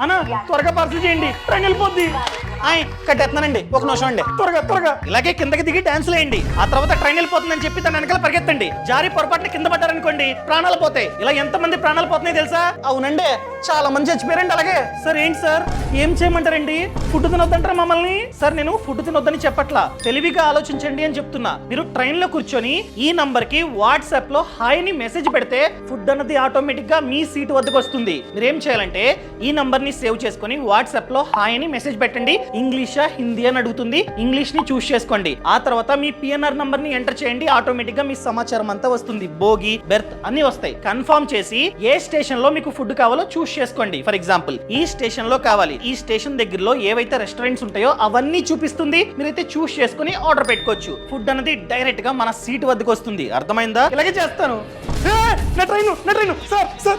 అన్న త్వరగా పార్సల్ చేయండి, ట్రైన్ వెళ్ళిపోద్ది. కట్టేస్తున్నానండి, ఒక నిమిషం అండి. త్వరగా త్వరగా ఇలాగే కిందకి దిగి డాన్స్ వేయండి. ఆ తర్వాత ట్రైన్ వెళ్ళిపోతుందని చెప్పి దాని వెనకాల పరిగెత్తండి. జారి పొరపాటున కింద పడ్డారనుకోండి ప్రాణాలు పోతాయి. ఇలా ఎంత మంది ప్రాణాలు పోతున్నాయి తెలుసా? అవునండి, చాలా మంది చచ్చిపోయారండి. అలాగే సార్ ఏంటి సార్ ఏం చేయమంటారండి? ఫుడ్ తినొద్దంటారా మమ్మల్ని? సార్ నేను ఫుడ్ తినొద్దని చెప్పట్లా, తెలివిగా ఆలోచించండి అని చెప్తున్నా. మీరు ట్రైన్ లో కూర్చొని ఈ నంబర్ కి వాట్సాప్ లో హాయ్ ని మెసేజ్ పెడితే ఫుడ్ అన్నది ఆటోమేటిక్ గా మీ సీట్ వద్దకు వస్తుంది. మీరేం చేయాలంటే ఈ నంబర్ ని సేవ్ చేసుకొని వాట్సాప్ లో హాయ్ అని మెసేజ్ పెట్టండి. ఇంగ్లీషా హిందీ అని అడుగుతుంది, ఇంగ్లీష్ ని చూస్ చేసుకోండి. ఆ తర్వాత మీ పిఎన్ఆర్ నంబర్ ని ఎంటర్ చేయండి. ఆటోమేటిక్ గా మీ సమాచారం అంతా వస్తుంది. బోగి, బెర్త్ అన్ని వస్తాయి. కన్ఫర్మ్ చేసి ఏ స్టేషన్ లో మీకు ఫుడ్ కావాలో చూస్ చేసుకోండి. ఫర్ ఎగ్జాంపుల్ ఈ స్టేషన్ లో కావాలి, ఈ స్టేషన్ దగ్గరలో ఏవైతే రెస్టారెంట్స్ ఉంటాయో అవన్నీ చూపిస్తుంది. మీరైతే చూస్ చేసుకుని ఆర్డర్ పెట్టుకోవచ్చు. ఫుడ్ అనేది డైరెక్ట్ గా మన సీట్ వద్దకు వస్తుంది. అర్థమైందా? ఇలాగే చేస్తాను. నా ట్రైన్ సార్ సార్